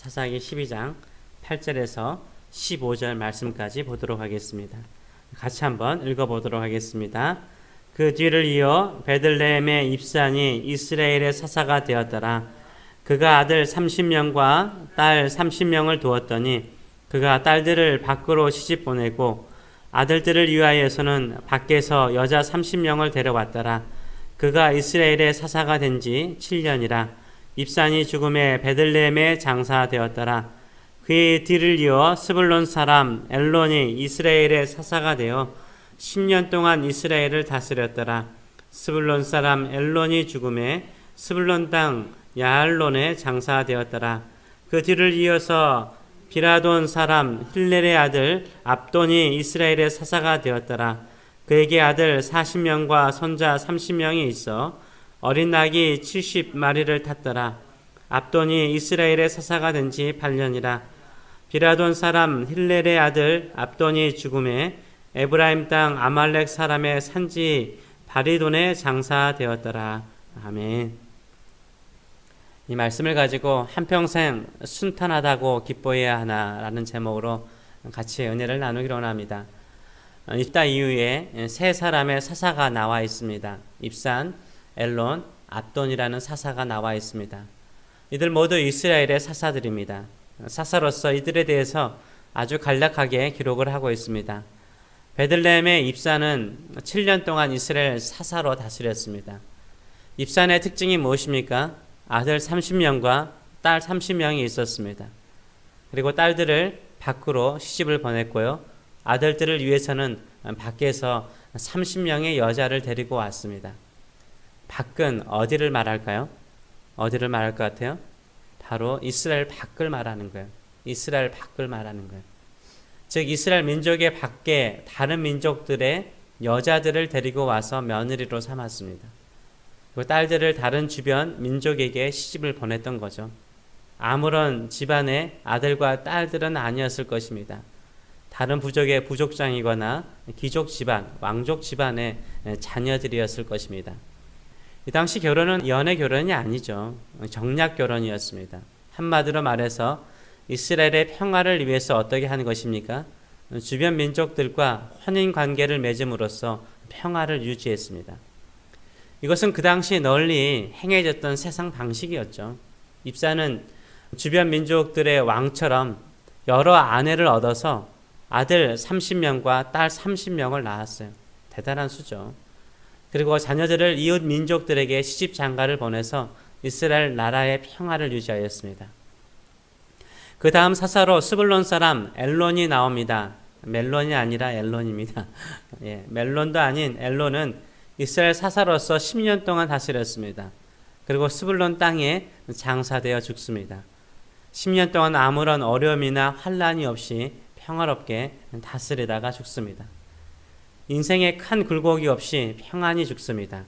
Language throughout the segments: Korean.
사사기 12장 8절에서 15절 말씀까지 보도록 하겠습니다. 같이 한번 읽어보도록 하겠습니다. 그 뒤를 이어 베들레헴의 입산이 이스라엘의 사사가 되었더라. 그가 아들 30명과 딸 30명을 두었더니 그가 딸들을 밖으로 시집 보내고 아들들을 위하여서는 밖에서 여자 30명을 데려왔더라. 그가 이스라엘의 사사가 된 지 7년이라. 입산이 죽음에 베들레헴에 장사되었더라. 그의 뒤를 이어 스불론 사람 엘론이 이스라엘의 사사가 되어 10년 동안 이스라엘을 다스렸더라. 스불론 사람 엘론이 죽음에 스불론 땅 야알론에 장사되었더라. 그 뒤를 이어서 비라돈 사람 힐렐의 아들 압돈이 이스라엘의 사사가 되었더라. 그에게 아들 40명과 손자 30명이 있어 어린 낙이 70마리를 탔더라. 압돈이 이스라엘의 사사가 된 지 8년이라. 비라돈 사람 힐렐의 아들 압돈이 죽음에 에브라임 땅 아말렉 사람의 산지 바리돈에 장사되었더라. 아멘. 이 말씀을 가지고 한평생 순탄하다고 기뻐해야 하나라는 제목으로 같이 은혜를 나누기로 합니다. 입다 이후에 세 사람의 사사가 나와 있습니다. 입산, 엘론, 압돈이라는 사사가 나와 있습니다. 이들 모두 이스라엘의 사사들입니다. 사사로서 이들에 대해서 아주 간략하게 기록을 하고 있습니다. 베들레헴의 입산은 7년 동안 이스라엘 사사로 다스렸습니다. 입산의 특징이 무엇입니까? 아들 30명과 딸 30명이 있었습니다. 그리고 딸들을 밖으로 시집을 보냈고요. 아들들을 위해서는 밖에서 30명의 여자를 데리고 왔습니다. 밖은 어디를 말할까요? 어디를 말할 것 같아요? 바로 이스라엘 밖을 말하는 거예요. 이스라엘 밖을 말하는 거예요. 즉 이스라엘 민족의 밖에 다른 민족들의 여자들을 데리고 와서 며느리로 삼았습니다. 그 딸들을 다른 주변 민족에게 시집을 보냈던 거죠. 아무런 집안의 아들과 딸들은 아니었을 것입니다. 다른 부족의 부족장이거나 귀족 집안, 왕족 집안의 자녀들이었을 것입니다. 이 당시 결혼은 연애 결혼이 아니죠. 정략 결혼이었습니다. 한마디로 말해서 이스라엘의 평화를 위해서 어떻게 하는 것입니까? 주변 민족들과 혼인 관계를 맺음으로써 평화를 유지했습니다. 이것은 그 당시 널리 행해졌던 세상 방식이었죠. 입사는 주변 민족들의 왕처럼 여러 아내를 얻어서 아들 30명과 딸 30명을 낳았어요. 대단한 수죠. 그리고 자녀들을 이웃 민족들에게 시집 장가를 보내서 이스라엘 나라의 평화를 유지하였습니다. 그 다음 사사로 스불론 사람 엘론이 나옵니다. 멜론이 아니라 엘론입니다. 멜론도 아닌 엘론은 이스라엘 사사로서 10년 동안 다스렸습니다. 그리고 스불론 땅에 장사되어 죽습니다. 10년 동안 아무런 어려움이나 환란이 없이 평화롭게 다스리다가 죽습니다. 인생에 큰 굴곡이 없이 평안히 죽습니다.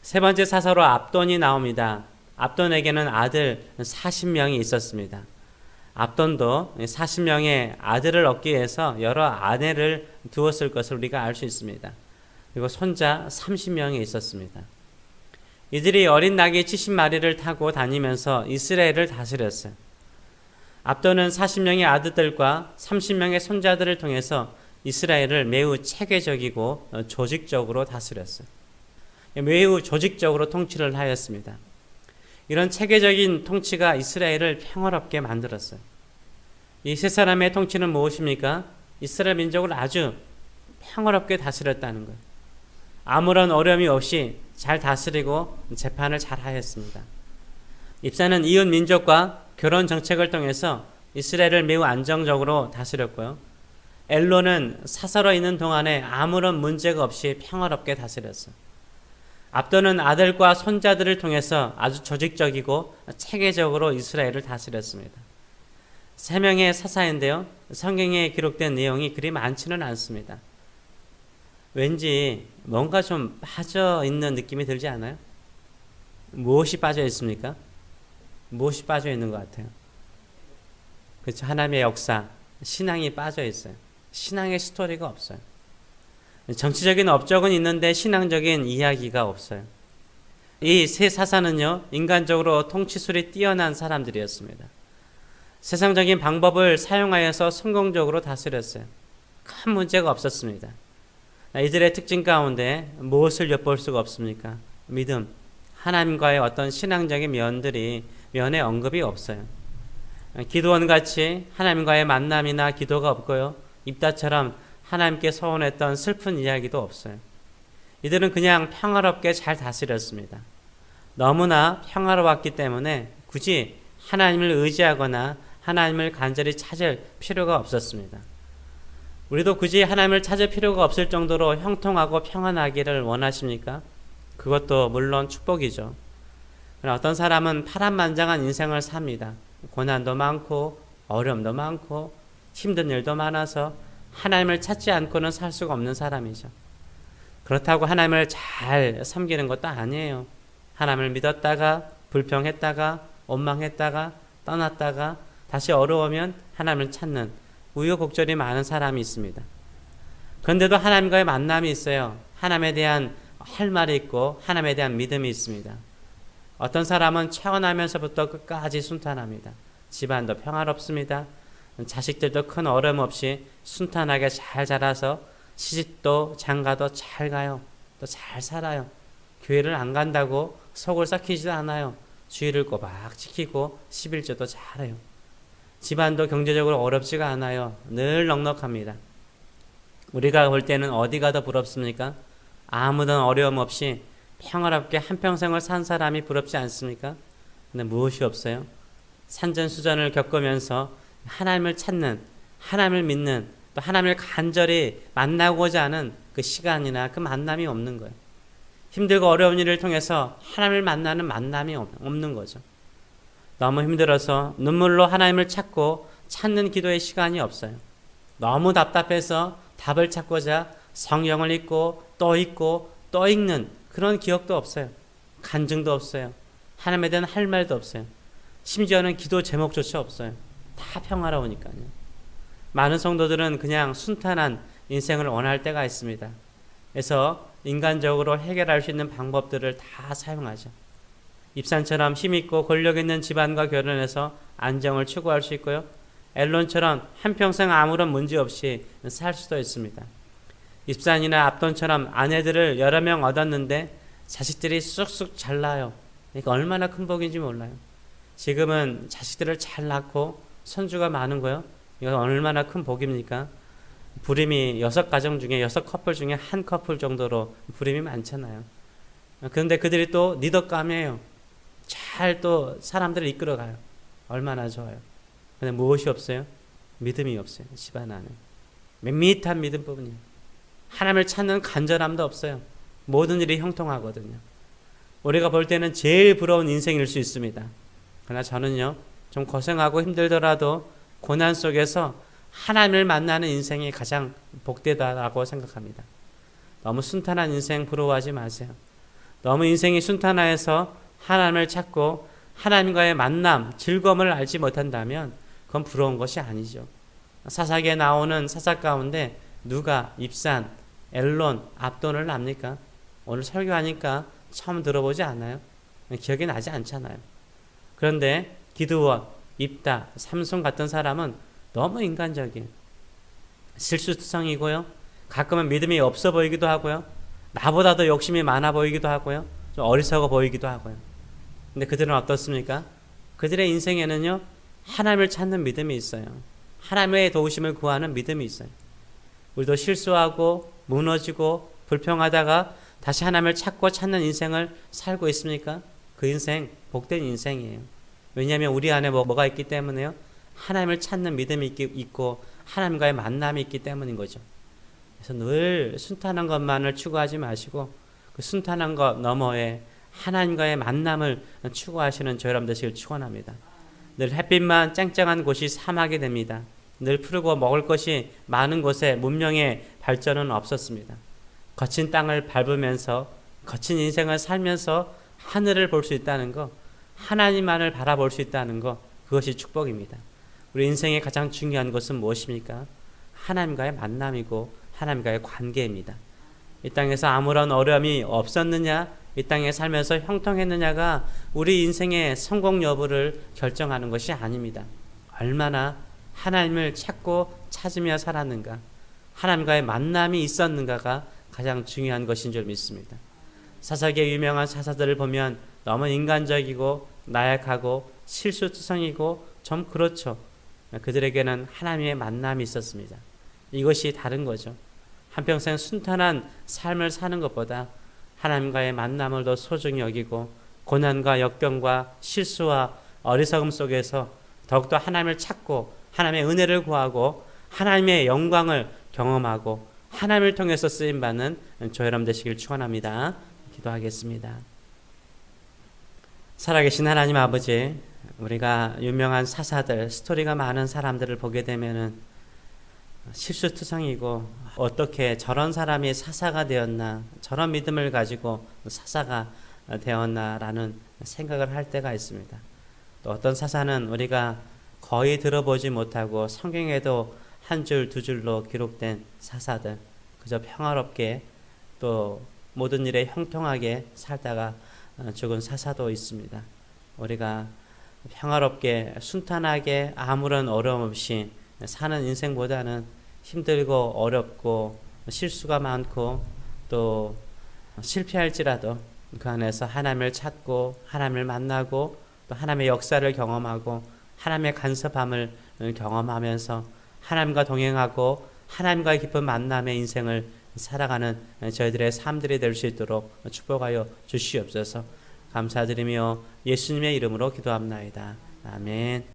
세 번째 사사로 압돈이 나옵니다. 압돈에게는 아들 40명이 있었습니다. 압돈도 40명의 아들을 얻기 위해서 여러 아내를 두었을 것을 우리가 알 수 있습니다. 그리고 손자 30명이 있었습니다. 이들이 어린 낙이 70마리를 타고 다니면서 이스라엘을 다스렸어요. 압돈은 40명의 아들들과 30명의 손자들을 통해서 이스라엘을 매우 체계적이고 조직적으로 다스렸어요. 매우 조직적으로 통치를 하였습니다. 이런 체계적인 통치가 이스라엘을 평화롭게 만들었어요. 이 세 사람의 통치는 무엇입니까? 이스라엘 민족을 아주 평화롭게 다스렸다는 거예요. 아무런 어려움이 없이 잘 다스리고 재판을 잘 하였습니다. 입사는 이웃 민족과 결혼 정책을 통해서 이스라엘을 매우 안정적으로 다스렸고요. 엘론은 사사로 있는 동안에 아무런 문제가 없이 평화롭게 다스렸어요. 압돈은 아들과 손자들을 통해서 아주 조직적이고 체계적으로 이스라엘을 다스렸습니다. 세 명의 사사인데요. 성경에 기록된 내용이 그리 많지는 않습니다. 왠지 뭔가 좀 빠져있는 느낌이 들지 않아요? 무엇이 빠져 있습니까? 무엇이 빠져 있는 것 같아요? 그렇죠. 하나님의 역사, 신앙이 빠져 있어요. 신앙의 스토리가 없어요. 정치적인 업적은 있는데 신앙적인 이야기가 없어요. 이 세 사사는요, 인간적으로 통치술이 뛰어난 사람들이었습니다. 세상적인 방법을 사용하여서 성공적으로 다스렸어요. 큰 문제가 없었습니다. 이들의 특징 가운데 무엇을 엿볼 수가 없습니까? 믿음, 하나님과의 어떤 신앙적인 면에 언급이 없어요. 기도원같이 하나님과의 만남이나 기도가 없고요. 입다처럼 하나님께 서원했던 슬픈 이야기도 없어요. 이들은 그냥 평화롭게 잘 다스렸습니다. 너무나 평화로웠기 때문에 굳이 하나님을 의지하거나 하나님을 간절히 찾을 필요가 없었습니다. 우리도 굳이 하나님을 찾을 필요가 없을 정도로 형통하고 평안하기를 원하십니까? 그것도 물론 축복이죠. 그러나 어떤 사람은 파란만장한 인생을 삽니다. 고난도 많고 어려움도 많고 힘든 일도 많아서 하나님을 찾지 않고는 살 수가 없는 사람이죠. 그렇다고 하나님을 잘 섬기는 것도 아니에요. 하나님을 믿었다가 불평했다가 원망했다가 떠났다가 다시 어려우면 하나님을 찾는 우여곡절이 많은 사람이 있습니다. 그런데도 하나님과의 만남이 있어요. 하나님에 대한 할 말이 있고 하나님에 대한 믿음이 있습니다. 어떤 사람은 태어나면서부터 끝까지 순탄합니다. 집안도 평화롭습니다. 자식들도 큰 어려움 없이 순탄하게 잘 자라서 시집도 장가도 잘 가요. 또 잘 살아요. 교회를 안 간다고 속을 썩히지도 않아요. 주의를 꼬박 지키고 11조도 잘해요. 집안도 경제적으로 어렵지가 않아요. 늘 넉넉합니다. 우리가 볼 때는 어디가 더 부럽습니까? 아무런 어려움 없이 평화롭게 한평생을 산 사람이 부럽지 않습니까? 근데 무엇이 없어요? 산전수전을 겪으면서 하나님을 찾는, 하나님을 믿는, 또 하나님을 간절히 만나고자 하는 그 시간이나 그 만남이 없는 거예요. 힘들고 어려운 일을 통해서 하나님을 만나는 만남이 없는 거죠. 너무 힘들어서 눈물로 하나님을 찾는 기도의 시간이 없어요. 너무 답답해서 답을 찾고자 성경을 읽고 또 읽는 그런 기억도 없어요. 간증도 없어요. 하나님에 대한 할 말도 없어요. 심지어는 기도 제목조차 없어요. 다 평화로우니까요. 많은 성도들은 그냥 순탄한 인생을 원할 때가 있습니다. 그래서 인간적으로 해결할 수 있는 방법들을 다 사용하죠. 입산처럼 힘있고 권력 있는 집안과 결혼해서 안정을 추구할 수 있고요. 엘론처럼 한평생 아무런 문제 없이 살 수도 있습니다. 입산이나 압돈처럼 아내들을 여러 명 얻었는데 자식들이 쑥쑥 잘 나요. 그러니까 얼마나 큰 복인지 몰라요. 지금은 자식들을 잘 낳고 손주가 많은 거요. 이거 얼마나 큰 복입니까? 불임이 6가정 중에 6커플 중에 한 커플 정도로 불임이 많잖아요. 그런데 그들이 또 리더감이에요. 잘 또 사람들을 이끌어가요. 얼마나 좋아요. 근데 무엇이 없어요? 믿음이 없어요. 집안 안에. 밋밋한 믿음뿐이에요. 하나님을 찾는 간절함도 없어요. 모든 일이 형통하거든요. 우리가 볼 때는 제일 부러운 인생일 수 있습니다. 그러나 저는요, 좀 고생하고 힘들더라도 고난 속에서 하나님을 만나는 인생이 가장 복되다라고 생각합니다. 너무 순탄한 인생 부러워하지 마세요. 너무 인생이 순탄해서 하나님을 찾고 하나님과의 만남, 즐거움을 알지 못한다면 그건 부러운 것이 아니죠. 사사기에 나오는 사사 가운데 누가 입산, 엘론, 압돈을 압니까? 오늘 설교하니까 처음 들어보지 않아요? 기억이 나지 않잖아요. 그런데 기드원, 입다, 삼손 같은 사람은 너무 인간적이에요. 실수투성이고요. 가끔은 믿음이 없어 보이기도 하고요. 나보다도 욕심이 많아 보이기도 하고요. 좀 어리석어 보이기도 하고요. 근데 그들은 어떻습니까? 그들의 인생에는요, 하나님을 찾는 믿음이 있어요. 하나님의 도우심을 구하는 믿음이 있어요. 우리도 실수하고 무너지고 불평하다가 다시 하나님을 찾고 찾는 인생을 살고 있습니까? 그 인생 복된 인생이에요. 왜냐하면 우리 안에 뭐가 있기 때문에요. 하나님을 찾는 믿음이 있고 하나님과의 만남이 있기 때문인 거죠. 그래서 늘 순탄한 것만을 추구하지 마시고 그 순탄한 것 너머에 하나님과의 만남을 추구하시는 저 여러분 되시길 축원합니다. 늘 햇빛만 쨍쨍한 곳이 사막이 됩니다. 늘 푸르고 먹을 것이 많은 곳에 문명의 발전은 없었습니다. 거친 땅을 밟으면서 거친 인생을 살면서 하늘을 볼 수 있다는 것, 하나님만을 바라볼 수 있다는 것, 그것이 축복입니다. 우리 인생의 가장 중요한 것은 무엇입니까? 하나님과의 만남이고 하나님과의 관계입니다. 이 땅에서 아무런 어려움이 없었느냐, 이 땅에 살면서 형통했느냐가 우리 인생의 성공 여부를 결정하는 것이 아닙니다. 얼마나 하나님을 찾으며 살았는가, 하나님과의 만남이 있었는가가 가장 중요한 것인 줄 믿습니다. 사사기의 유명한 사사들을 보면 너무 인간적이고 나약하고 실수투성이고 좀 그렇죠. 그들에게는 하나님의 만남이 있었습니다. 이것이 다른 거죠. 한평생 순탄한 삶을 사는 것보다 하나님과의 만남을 더 소중히 여기고 고난과 역경과 실수와 어리석음 속에서 더욱더 하나님을 찾고 하나님의 은혜를 구하고 하나님의 영광을 경험하고 하나님을 통해서 쓰임받는 저 여러분 되시길 축원합니다. 기도하겠습니다. 살아계신 하나님 아버지, 우리가 유명한 사사들, 스토리가 많은 사람들을 보게 되면은 실수투성이고 어떻게 저런 사람이 사사가 되었나, 저런 믿음을 가지고 사사가 되었나라는 생각을 할 때가 있습니다. 또 어떤 사사는 우리가 거의 들어보지 못하고 성경에도 한 줄, 두 줄로 기록된 사사들, 그저 평화롭게 또 모든 일에 형통하게 살다가 죽은 사사도 있습니다. 우리가 평화롭게 순탄하게 아무런 어려움 없이 사는 인생보다는 힘들고 어렵고 실수가 많고 또 실패할지라도 그 안에서 하나님을 찾고 하나님을 만나고 또 하나님의 역사를 경험하고 하나님의 간섭함을 경험하면서 하나님과 동행하고 하나님과의 깊은 만남의 인생을 살아가는 저희들의 삶들이 될 수 있도록 축복하여 주시옵소서. 감사드리며 예수님의 이름으로 기도합나이다. 아멘.